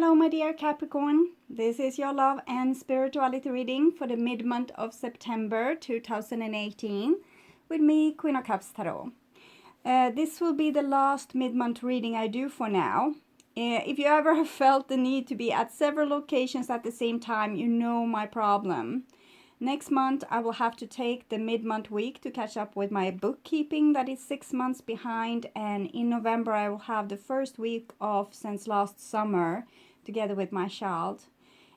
Hello my dear Capricorn, this is your love and spirituality reading for the mid-month of September 2018 with me, Queen of Cups Tarot. This will be the last mid-month reading I do for now. If you ever have felt the need to be at several locations at the same time, you know my problem. Next month I will have to take the mid-month week to catch up with my bookkeeping that is 6 months behind, and in November I will have the first week off since last summer together with my child.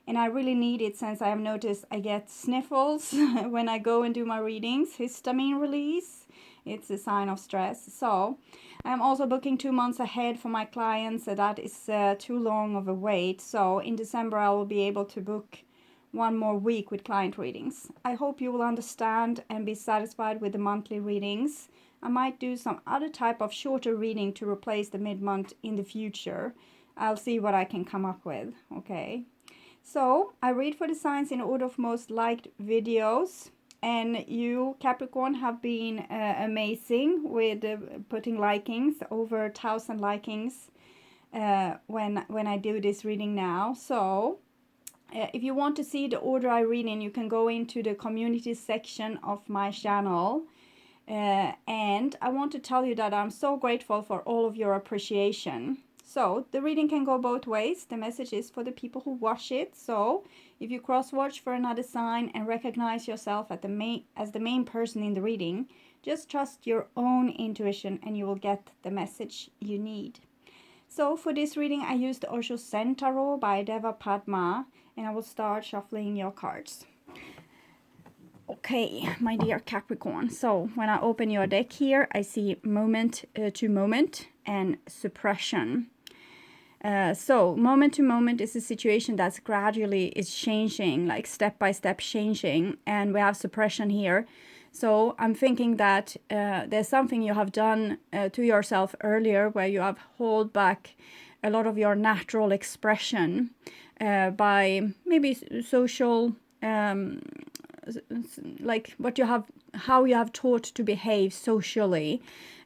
And I really need it since I have noticed I get sniffles when I go and do my readings, histamine release. It's a sign of stress. So I'm also booking 2 months ahead for my clients, so that is too long of a wait. So in December I will be able to book 1 more week with client readings. I hope you will understand and be satisfied with the monthly readings. I might do some other type of shorter reading to replace the mid-month in the future. I'll see what I can come up with, okay? So I read for the signs in order of most liked videos, and you Capricorn have been amazing with putting likings, over 1,000 likings when I do this reading now. So if you want to see the order I read in, you can go into the community section of my channel. And I want to tell you that I'm so grateful for all of your appreciation. So the reading can go both ways. The message is for the people who watch it. So if you cross-watch for another sign and recognize yourself as the main person in the reading, just trust your own intuition and you will get the message you need. So for this reading, I used the Osho Zen Tarot by Deva Padma, and I will start shuffling your cards. Okay, my dear Capricorn. So when I open your deck here, I see moment to moment and suppression. So moment to moment is a situation that's gradually is changing, like step by step changing, and we have suppression here. So I'm thinking that there's something you have done to yourself earlier where you have held back a lot of your natural expression by maybe social, like how you have taught to behave socially.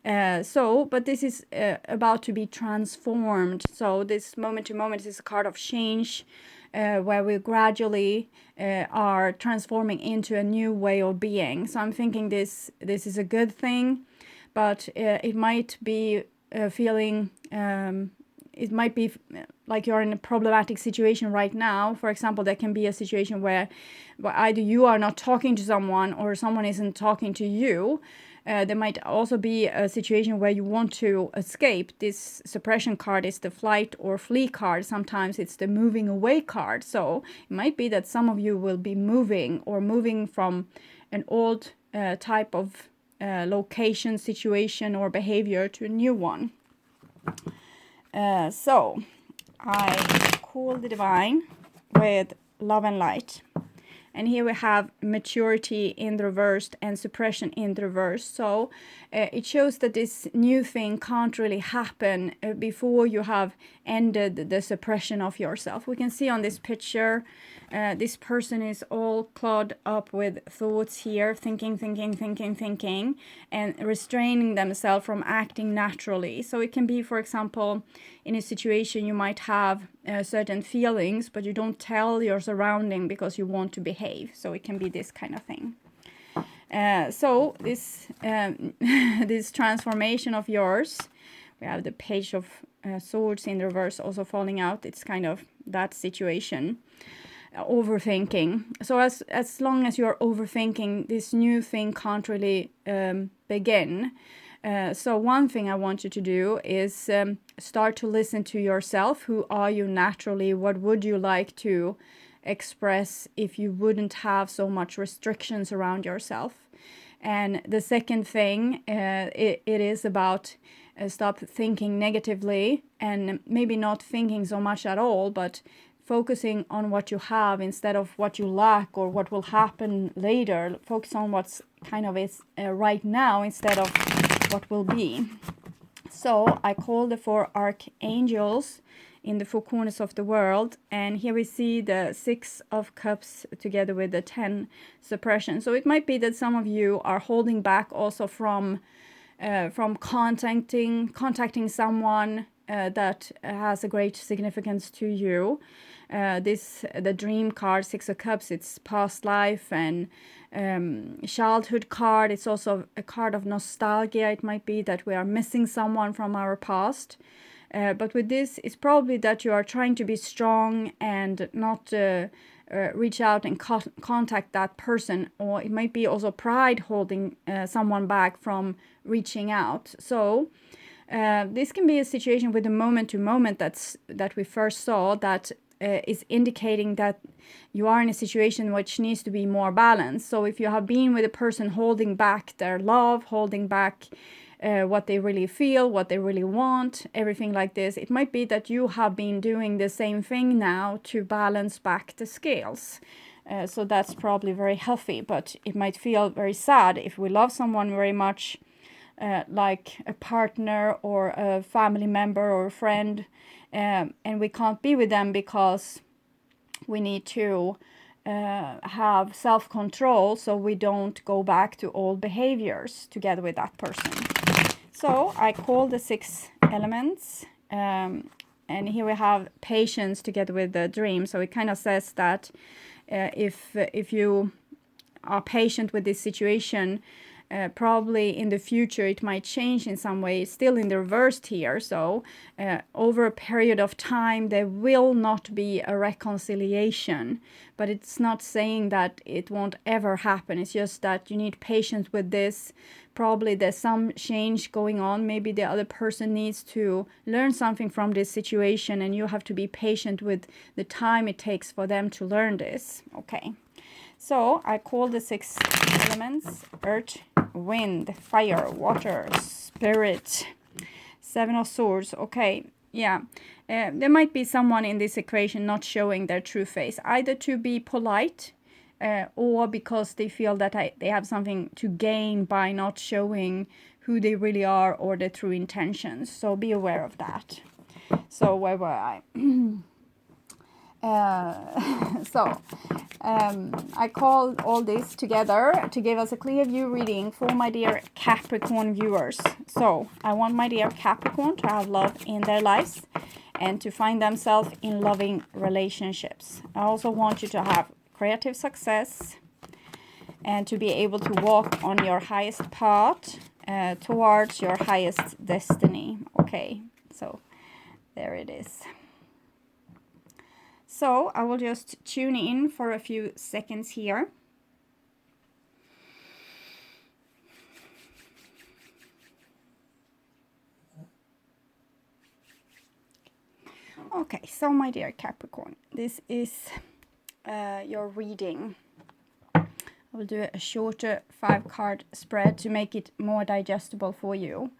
But this is about to be transformed. So this moment to moment is a card of change, where we gradually are transforming into a new way of being. So I'm thinking this is a good thing, but it might be feeling, it might be like you're in a problematic situation right now. For example, there can be a situation where either you are not talking to someone or someone isn't talking to you. There might also be a situation where you want to escape. This suppression card is the flight or flee card. Sometimes it's the moving away card. So it might be that some of you will be moving from an old type of location, situation, or behavior to a new one. So I call the divine with love and light. And here we have maturity in the reverse and suppression in the reverse. So it shows that this new thing can't really happen before you have ended the suppression of yourself. We can see on this picture, this person is all clogged up with thoughts here, thinking, and restraining themselves from acting naturally. So it can be, for example, in a situation you might have certain feelings, but you don't tell your surrounding because you want to behave. So it can be this kind of thing. So this this transformation of yours, we have the Page of Swords in reverse also falling out. It's kind of that situation. Overthinking. So as long as you're overthinking, this new thing can't really begin. So one thing I want you to do is start to listen to yourself. Who are you naturally? What would you like to express if you wouldn't have so much restrictions around yourself? And the second thing, it is about stop thinking negatively, and maybe not thinking so much at all, but focusing on what you have instead of what you lack or what will happen later. Focus on what's kind of is right now instead of what will be. So I call the 4 archangels in the 4 corners of the world, and here we see the 6 of Cups together with the 10 suppression. So it might be that some of you are holding back also from contacting someone that has a great significance to you. The dream card, Six of Cups, it's past life and childhood card. It's also a card of nostalgia. It might be that we are missing someone from our past. But with this, it's probably that you are trying to be strong and not reach out and contact that person. Or it might be also pride holding someone back from reaching out. So this can be a situation with the moment to moment that we first saw that is indicating that you are in a situation which needs to be more balanced. So if you have been with a person holding back their love, holding back what they really feel, what they really want, everything like this, it might be that you have been doing the same thing now to balance back the scales. So that's probably very healthy, but it might feel very sad if we love someone very much, like a partner or a family member or a friend, and we can't be with them because we need to have self-control so we don't go back to old behaviors together with that person. So I call the 6 elements, and here we have patience together with the dream. So it kind of says that if you are patient with this situation, probably in the future it might change in some way. It's still in the reversed here, so over a period of time there will not be a reconciliation, but it's not saying that it won't ever happen. It's just that you need patience with this. Probably there's some change going on. Maybe the other person needs to learn something from this situation, and you have to be patient with the time it takes for them to learn this. Okay. So I call the 6 elements: earth, wind, fire, water, spirit. 7 of Swords. Okay, yeah. There might be someone in this equation not showing their true face, either to be polite or because they feel that they have something to gain by not showing who they really are or their true intentions. So be aware of that. So where were I? I call all this together to give us a clear view reading for my dear Capricorn viewers. So I want my dear Capricorn to have love in their lives and to find themselves in loving relationships. I also want you to have creative success and to be able to walk on your highest path towards your highest destiny. Okay, so there it is. So I will just tune in for a few seconds here. Okay, so my dear Capricorn, this is your reading. I will do a shorter 5-card spread to make it more digestible for you.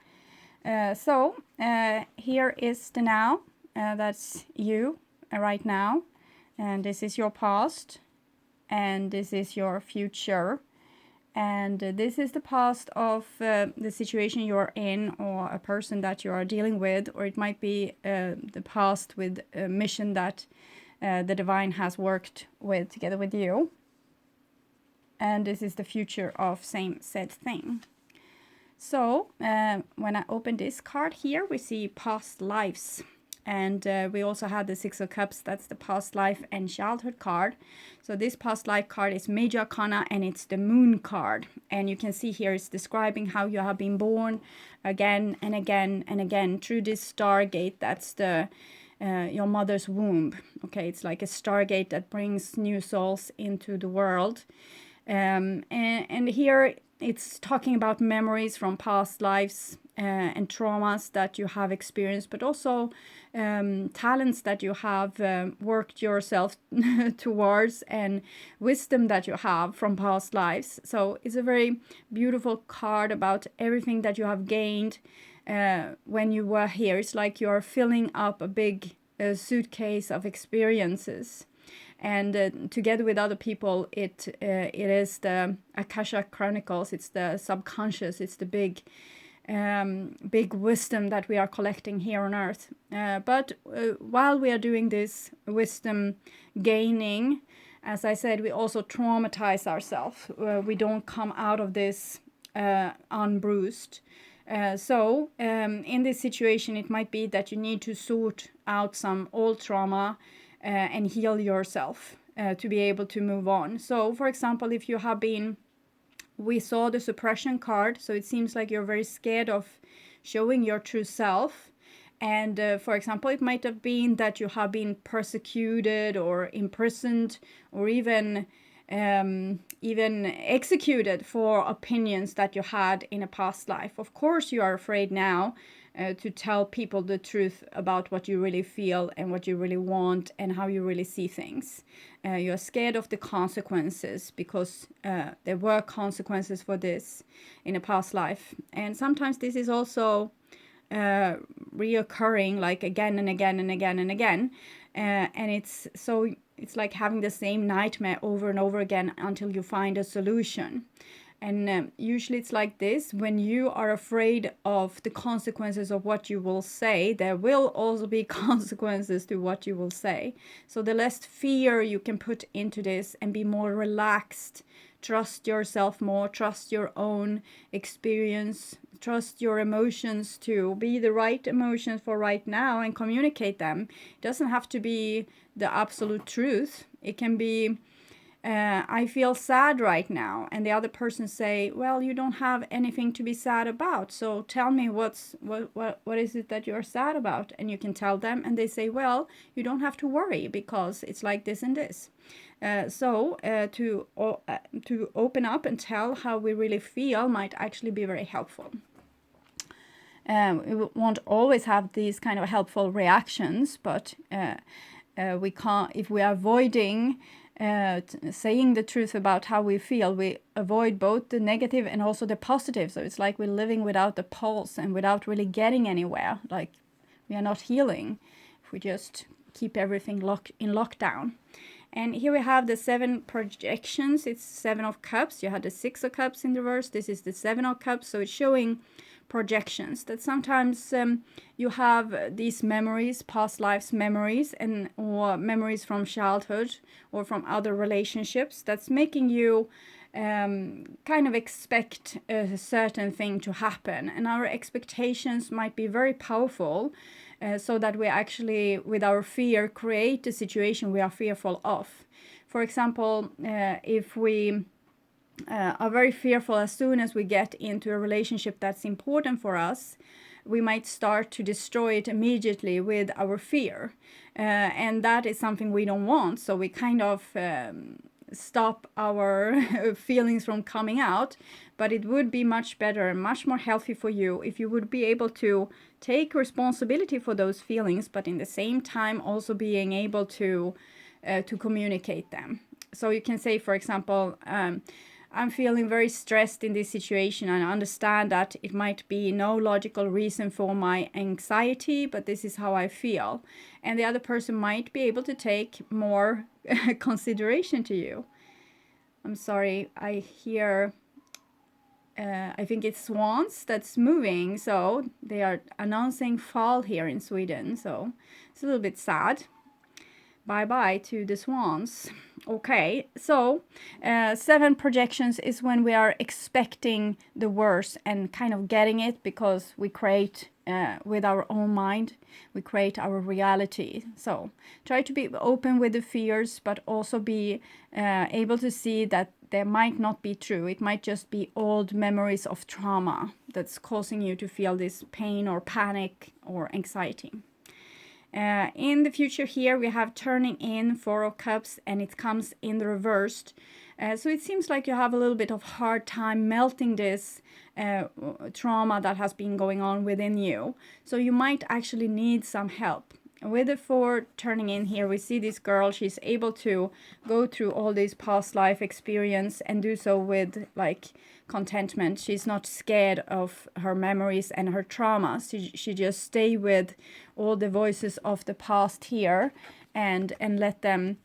Here is the now. That's you right now, and this is your past, and this is your future, and this is the past of the situation you're in or a person that you are dealing with, or it might be the past with a mission that the divine has worked with together with you, and this is the future of same said thing. So when I open this card here, we see past lives. And we also have the 6 of Cups. That's the past life and childhood card. So this past life card is Major Arcana, and it's the Moon card. And you can see here it's describing how you have been born again and again and again through this stargate. That's the your mother's womb. Okay, it's like a stargate that brings new souls into the world. And here it's talking about memories from past lives and traumas that you have experienced, but also talents that you have worked yourself towards, and wisdom that you have from past lives. So it's a very beautiful card about everything that you have gained when you were here. It's like you're filling up a big suitcase of experiences. And together with other people, it is the Akasha Chronicles. It's the subconscious. It's the big wisdom that we are collecting here on Earth. But while we are doing this wisdom gaining, as I said, we also traumatize ourselves. We don't come out of this unbruised. In this situation, it might be that you need to sort out some old trauma and heal yourself to be able to move on. So, for example, if you have been, we saw the suppression card, so it seems like you're very scared of showing your true self. And for example, it might have been that you have been persecuted or imprisoned or even executed for opinions that you had in a past life. Of course, you are afraid now to tell people the truth about what you really feel and what you really want and how you really see things. You're scared of the consequences because there were consequences for this in a past life. And sometimes this is also reoccurring, like again and again and again and again. And it's like having the same nightmare over and over again until you find a solution. And usually it's like this: when you are afraid of the consequences of what you will say, there will also be consequences to what you will say. So the less fear you can put into this and be more relaxed, trust yourself more, trust your own experience, trust your emotions to be the right emotions for right now and communicate them. It doesn't have to be the absolute truth. It can be, I feel sad right now, and the other person say, well, you don't have anything to be sad about, so tell me what is it that you're sad about? And you can tell them, and they say, well, you don't have to worry because it's like this and this. To open up and tell how we really feel might actually be very helpful. We won't always have these kind of helpful reactions, but we can't, if we are avoiding saying the truth about how we feel, we avoid both the negative and also the positive. So it's like we're living without the pulse and without really getting anywhere. Like we are not healing if we just keep everything in lockdown. And here we have the 7 projections. It's 7 of Cups. You had the 6 of Cups in reverse. This is the 7 of Cups. So it's showing projections that sometimes you have these memories, past lives memories, and or memories from childhood or from other relationships that's making you kind of expect a certain thing to happen. And our expectations might be very powerful, so that we actually, with our fear, create a situation we are fearful of. For example, if we are very fearful as soon as we get into a relationship that's important for us, we might start to destroy it immediately with our fear. And that is something we don't want. So we kind of stop our feelings from coming out. But it would be much better and much more healthy for you if you would be able to take responsibility for those feelings, but in the same time also being able to communicate them. So you can say, for example, I'm feeling very stressed in this situation, and I understand that it might be no logical reason for my anxiety, but this is how I feel. And the other person might be able to take more consideration to you. I'm sorry, I hear, I think it's swans that's moving, so they are announcing fall here in Sweden, so it's a little bit sad. Bye-bye to the swans. Okay, so 7 projections is when we are expecting the worst and kind of getting it, because we create with our own mind, we create our reality. So try to be open with the fears, but also be able to see that they might not be true. It might just be old memories of trauma that's causing you to feel this pain or panic or anxiety. In the future here, we have turning in 4 of Cups, and it comes in the reversed. So it seems like you have a little bit of hard time melting this trauma that has been going on within you. So you might actually need some help. With the 4 turning in here, we see this girl, she's able to go through all these past life experience and do so with like contentment. She's not scared of her memories and her traumas. She just stay with all the voices of the past here and let them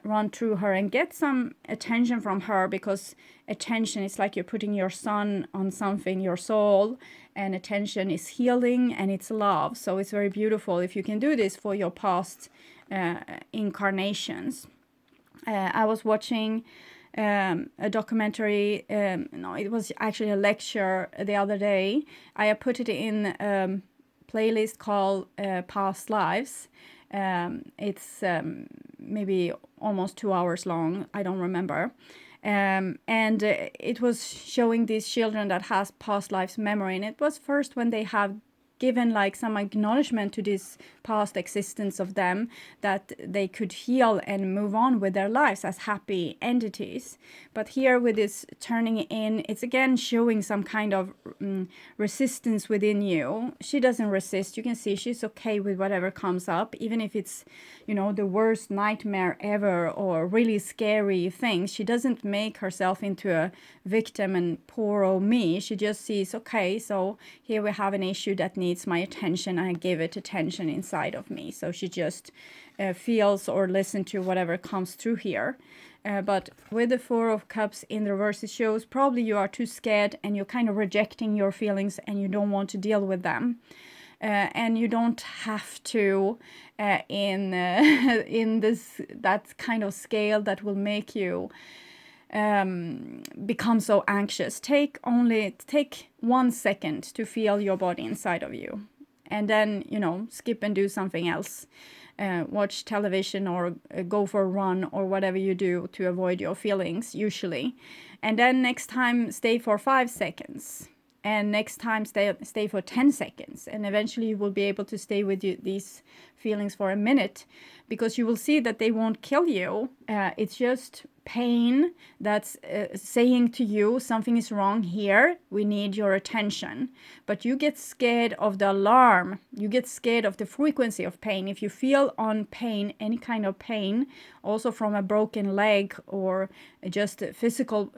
run through her and get some attention from her, because attention is like you're putting your sun on something, your soul, and attention is healing and it's love. So it's very beautiful if you can do this for your past incarnations. I was watching a documentary. No, it was actually a lecture the other day. I put it in a playlist called Past Lives. It's maybe almost 2 hours long. I don't remember. And it was showing these children that has past lives memory. And it was first when they have given like some acknowledgement to this past existence of them, that they could heal and move on with their lives as happy entities. But here with this turning in, it's again showing some kind of resistance within you. She doesn't resist. You can see she's okay with whatever comes up, even if it's, you know, the worst nightmare ever or really scary things. She doesn't make herself into a victim and poor old me. She just sees, okay, so here we have an issue that needs my attention. I give it attention inside of me. So she just feels or listens to whatever comes through here. But with the Four of Cups in the reverse, it shows probably you are too scared and you're kind of rejecting your feelings and you don't want to deal with them. And you don't have to in that kind of scale that will make you become so anxious. Take 1 second to feel your body inside of you, and then, you know, skip and do something else. Watch television or go for a run or whatever you do to avoid your feelings usually. And then next time stay for 5 seconds. And next time stay for 10 seconds. And eventually you will be able to stay with these feelings for a minute, because you will see that they won't kill you. It's just pain that's saying to you something is wrong here. We need your attention. But you get scared of the alarm. You get scared of the frequency of pain. If you feel on pain, any kind of pain, also from a broken leg or just physical,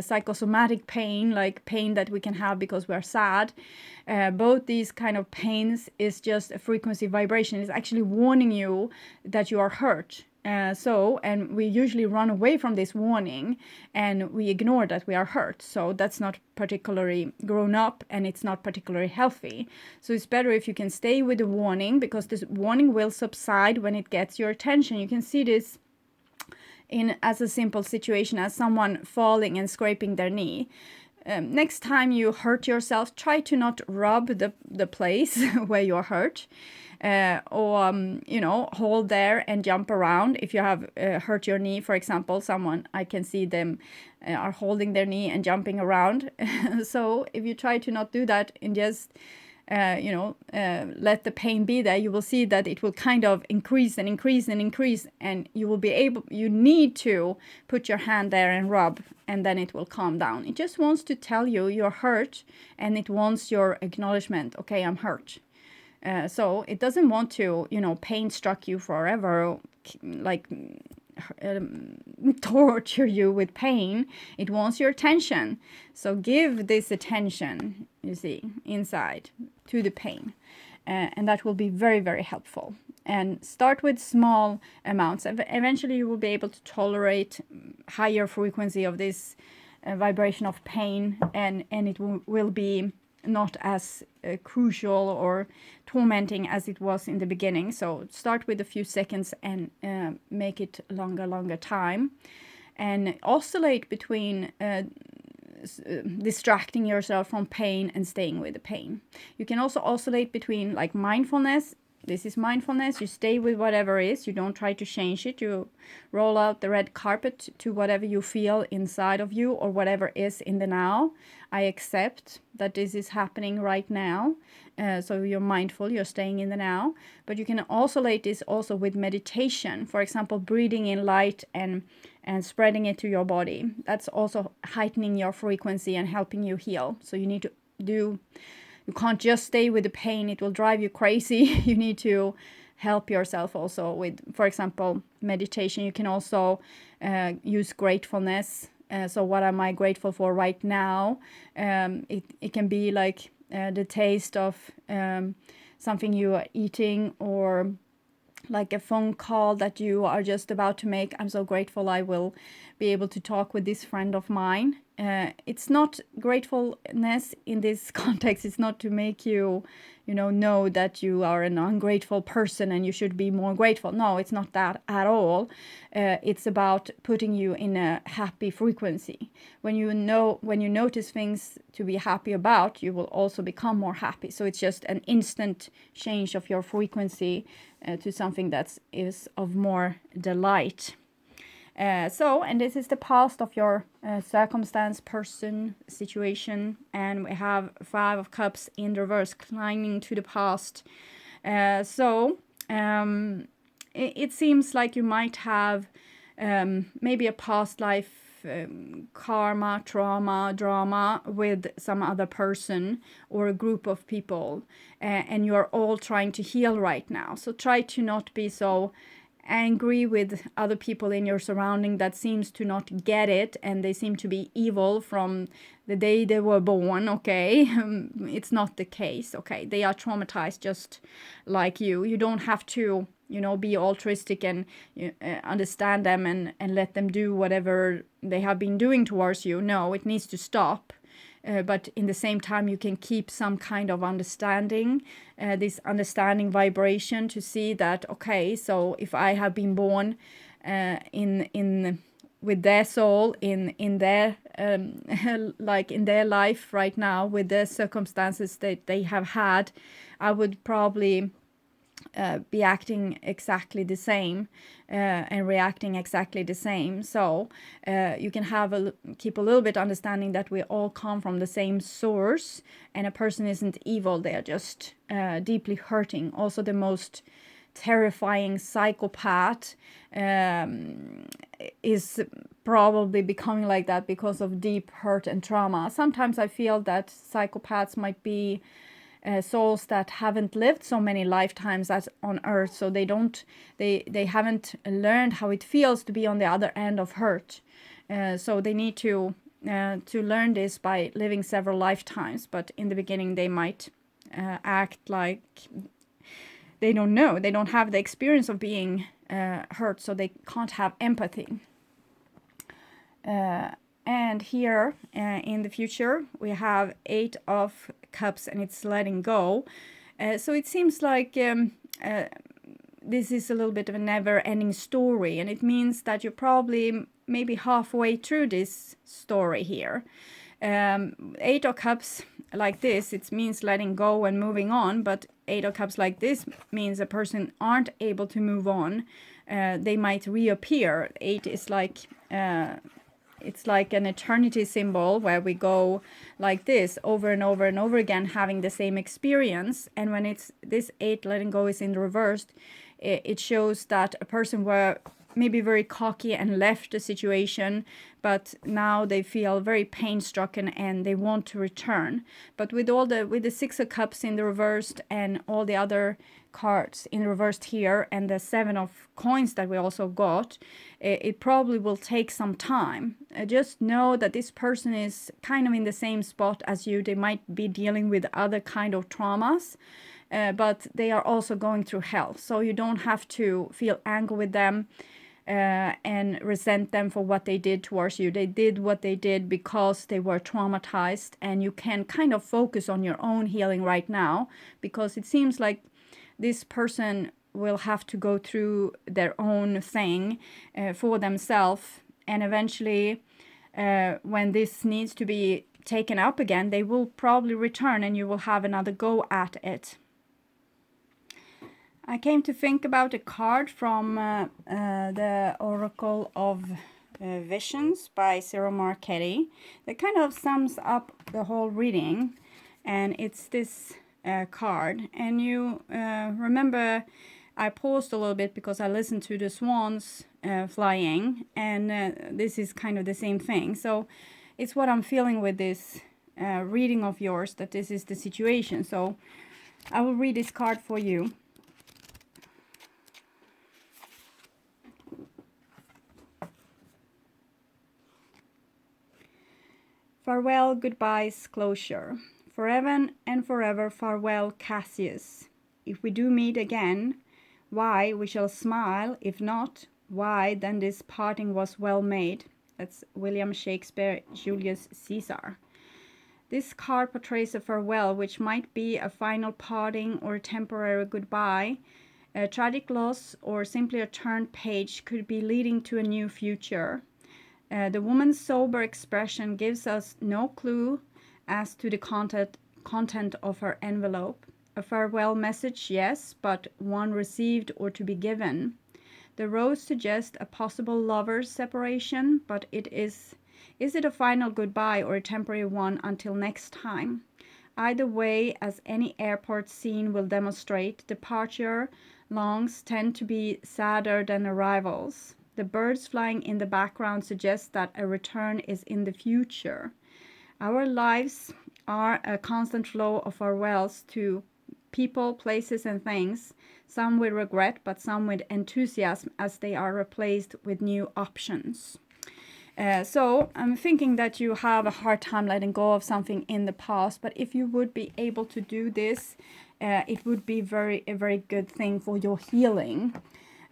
psychosomatic pain, like pain that we can have because we're sad. Both these kind of pains is just a frequency vibration. It's actually warning you that you are hurt. And we usually run away from this warning and we ignore that we are hurt. So that's not particularly grown up and it's not particularly healthy. So it's better if you can stay with the warning, because this warning will subside when it gets your attention. You can see this as a simple situation as someone falling and scraping their knee. Next time you hurt yourself, try to not rub the place where you're hurt. Hold there and jump around. If you have hurt your knee, for example, someone, I can see them are holding their knee and jumping around. So if you try to not do that and just, let the pain be there, you will see that it will kind of increase and increase and increase. And you need to put your hand there and rub, and then it will calm down. It just wants to tell you you're hurt, and it wants your acknowledgement. Okay, I'm hurt. So it doesn't want to, pain struck you forever, torture you with pain. It wants your attention. So give this attention, you see, inside to the pain. And that will be very, very helpful. And start with small amounts. Eventually you will be able to tolerate higher frequency of this vibration of pain, and it will be not as crucial or tormenting as it was in the beginning. So start with a few seconds and make it longer time, and oscillate between distracting yourself from pain and staying with the pain. You can also oscillate between like mindfulness. This is mindfulness. You stay with whatever is. You don't try to change it. You roll out the red carpet to whatever you feel inside of you or whatever is in the now. I accept that this is happening right now. So you're mindful. You're staying in the now. But you can oscillate this also with meditation. For example, breathing in light and spreading it to your body. That's also heightening your frequency and helping you heal. So you need to do... You can't just stay with the pain. It will drive you crazy. You need to help yourself also with, for example, meditation. You can also use gratefulness. So what am I grateful for right now? It can be like the taste of something you are eating, or like a phone call that you are just about to make. I'm so grateful I will be able to talk with this friend of mine. It's not gratefulness in this context. It's not to make you, know that you are an ungrateful person and you should be more grateful. No, it's not that at all. It's about putting you in a happy frequency. When you notice things to be happy about, you will also become more happy. So it's just an instant change of your frequency to something that is of more delight. And this is the past of your circumstance, person, situation, and we have 5 of Cups in reverse, climbing to the past. It seems like you might have maybe a past life karma, trauma, drama with some other person or a group of people, and you're all trying to heal right now. So try to not be so angry with other people in your surrounding that seems to not get it, and they seem to be evil from the day they were born. Okay, it's not the case. Okay, they are traumatized just like you. You don't have to be altruistic and understand them and let them do whatever they have been doing towards you. No, it needs to stop. But in the same time, you can keep some kind of understanding, this understanding vibration, to see that, okay, so if I have been born with their soul in their like in their life right now, with the circumstances that they have had, I would probably be acting exactly the same and reacting exactly the same. So you can keep a little bit understanding that we all come from the same source, and a person isn't evil. They are just deeply hurting. Also, the most terrifying psychopath is probably becoming like that because of deep hurt and trauma. Sometimes I feel that psychopaths might be souls that haven't lived so many lifetimes as on earth, so they haven't learned how it feels to be on the other end of hurt. So they need to learn this by living several lifetimes, but in the beginning they might act like they don't know. They don't have the experience of being hurt, so they can't have empathy. And here in the future we have 8 of Cups, and it's letting go. So it seems like this is a little bit of a never-ending story, and it means that you're probably maybe halfway through this story here. 8 of Cups like this, it means letting go and moving on, but 8 of Cups like this means a person aren't able to move on. They might reappear. 8 is like it's like an eternity symbol, where we go like this over and over and over again, having the same experience. And when it's this 8 letting go is in reversed, it shows that a person were maybe very cocky and left the situation, but now they feel very pain-stricken and they want to return. But with the 6 of Cups in the reversed and all the other cards in reversed here, and the 7 of Coins that we also got, it probably will take some time. Just know that this person is kind of in the same spot as you. They might be dealing with other kind of traumas, but they are also going through hell. So you don't have to feel angry with them and resent them for what they did towards you. They did what they did because they were traumatized, and you can kind of focus on your own healing right now, because it seems like this person will have to go through their own thing for themselves, and eventually when this needs to be taken up again, they will probably return and you will have another go at it. I came to think about a card from the Oracle of Visions by Cyril Marchetti that kind of sums up the whole reading, and it's this card. And you remember I paused a little bit because I listened to the swans flying, and this is kind of the same thing. So it's what I'm feeling with this reading of yours, that this is the situation. So I will read this card for you. Farewell, goodbyes, closure. Forever and forever, farewell, Cassius. If we do meet again, why, we shall smile. If not, why, then this parting was well made. That's William Shakespeare, Julius Caesar. This card portrays a farewell, which might be a final parting or a temporary goodbye. A tragic loss or simply a turned page could be leading to a new future. The woman's sober expression gives us no clue as to the content of her envelope. A farewell message, yes, but one received or to be given. The rose suggests a possible lover's separation, but is it a final goodbye or a temporary one until next time? Either way, as any airport scene will demonstrate, departure longs tend to be sadder than arrivals. The birds flying in the background suggest that a return is in the future. Our lives are a constant flow of farewells to people, places, and things, some with regret, but some with enthusiasm as they are replaced with new options. So I'm thinking that you have a hard time letting go of something in the past, but if you would be able to do this, it would be a very good thing for your healing.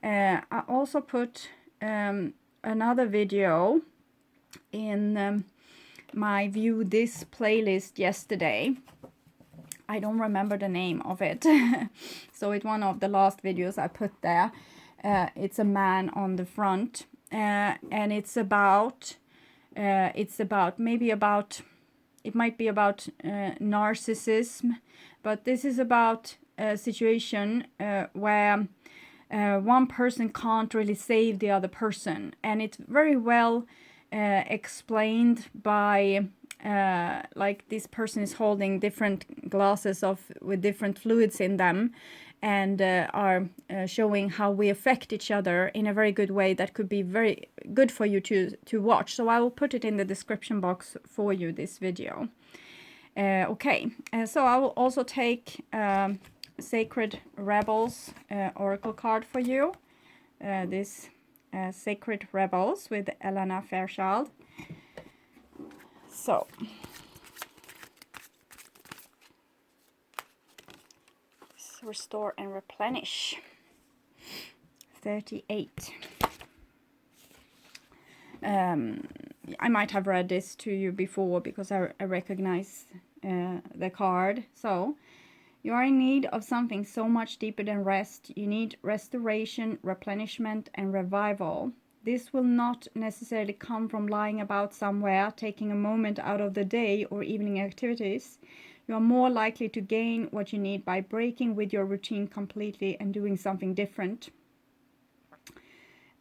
I also put another video in my View This playlist yesterday. I don't remember the name of it. So it's one of the last videos I put there. It's a man on the front. And it might be about narcissism, but this is about a situation where one person can't really save the other person, and it's very well explained by like this person is holding different glasses with different fluids in them, and are showing how we affect each other in a very good way that could be very good for you to watch. So I will put it in the description box for you, this video. Okay, so I will also take Sacred Rebels Oracle card for you. This Sacred Rebels with Elena Fairchild. So restore and replenish. 38. I might have read this to you before because I recognize the card. So you are in need of something so much deeper than rest. You need restoration, replenishment, and revival. This will not necessarily come from lying about somewhere, taking a moment out of the day or evening activities. You are more likely to gain what you need by breaking with your routine completely and doing something different.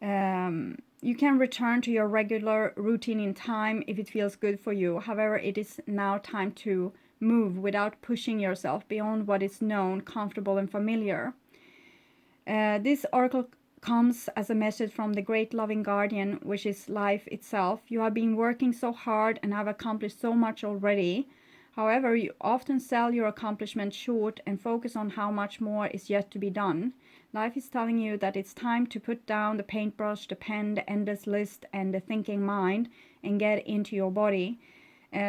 You can return to your regular routine in time if it feels good for you. However, it is now time to move without pushing yourself beyond what is known, comfortable, and familiar. This oracle comes as a message from the great loving guardian, which is life itself. You have been working so hard and have accomplished so much already. However, you often sell your accomplishment short and focus on how much more is yet to be done. Life is telling you that it's time to put down the paintbrush, the pen, the endless list, and the thinking mind and get into your body.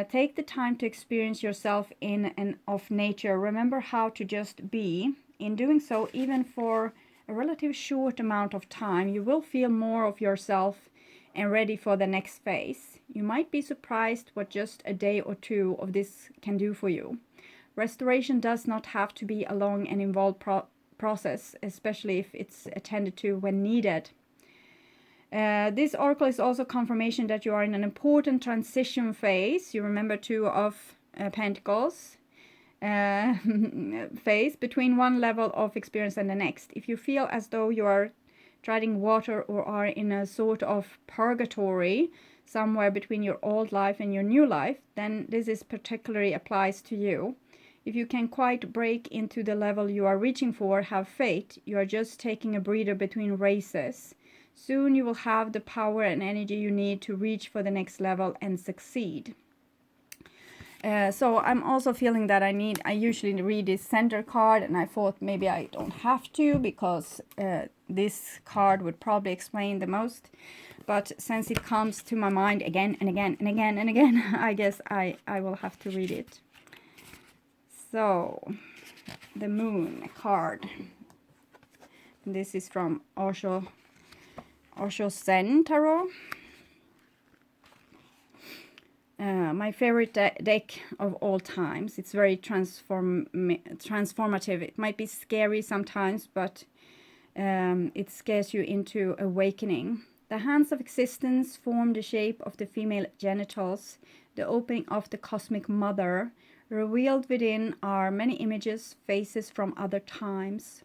Take the time to experience yourself in and of nature. Remember how to just be. In doing so, even for a relatively short amount of time, you will feel more of yourself and ready for the next phase. You might be surprised what just a day or two of this can do for you. Restoration does not have to be a long and involved process, especially if it's attended to when needed. This oracle is also confirmation that you are in an important transition phase. You remember Two of Pentacles phase between one level of experience and the next. If you feel as though you are treading water or are in a sort of purgatory somewhere between your old life and your new life, then this is particularly applies to you. If you can quite break into the level you are reaching for, have faith. You are just taking a breather between races. Soon you will have the power and energy you need to reach for the next level and succeed. So I'm also feeling that I usually read this center card, and I thought maybe I don't have to because this card would probably explain the most. But since it comes to my mind again and again and again and again, I guess I will have to read it. So, the Moon card. This is from Osho Zen Tarot. my favorite deck of all times. It's very transformative. It might be scary sometimes, but it scares you into awakening. The hands of existence form the shape of the female genitals, the opening of the cosmic mother. Revealed within are many images, faces from other times.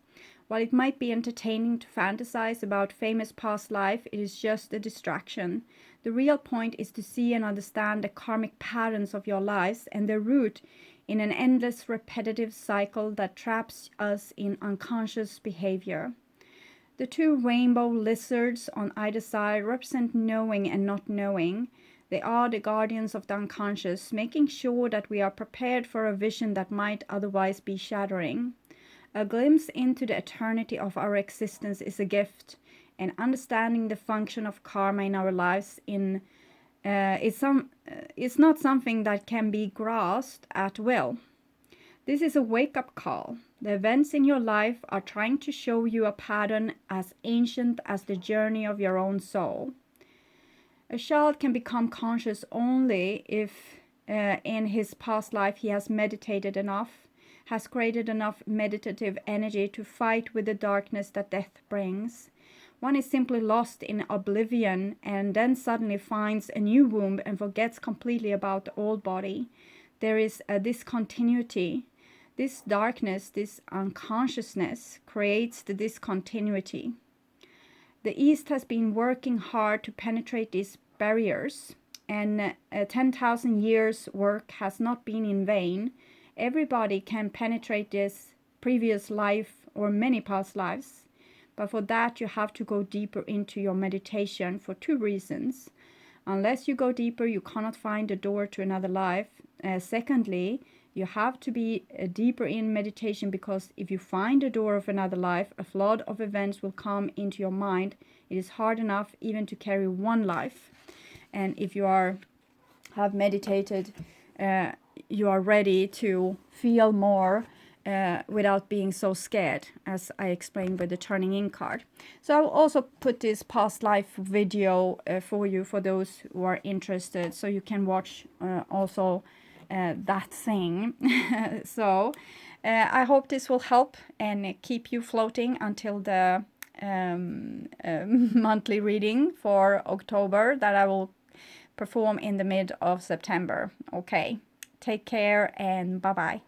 While it might be entertaining to fantasize about famous past life, it is just a distraction. The real point is to see and understand the karmic patterns of your lives and their root in an endless repetitive cycle that traps us in unconscious behavior. The two rainbow lizards on either side represent knowing and not knowing. They are the guardians of the unconscious, making sure that we are prepared for a vision that might otherwise be shattering. A glimpse into the eternity of our existence is a gift, and understanding the function of karma in our lives is not something that can be grasped at will. This is a wake-up call. The events in your life are trying to show you a pattern as ancient as the journey of your own soul. A child can become conscious only if in his past life he has meditated enough, has created enough meditative energy to fight with the darkness that death brings. One is simply lost in oblivion and then suddenly finds a new womb and forgets completely about the old body. There is a discontinuity. This darkness, this unconsciousness, creates the discontinuity. The East has been working hard to penetrate these barriers, and 10,000 years' work has not been in vain. Everybody can penetrate this previous life or many past lives, but for that you have to go deeper into your meditation for two reasons. Unless you go deeper, you cannot find the door to another life. Secondly, you have to be deeper in meditation, because if you find the door of another life, a flood of events will come into your mind. It is hard enough even to carry one life. And if you have meditated, you are ready to feel more without being so scared, as I explained with the turning in card. So I will also put this past life video for you, for those who are interested, so you can watch also that thing. So I hope this will help and keep you floating until the monthly reading for October that I will perform in the mid of September. Okay, take care and bye bye.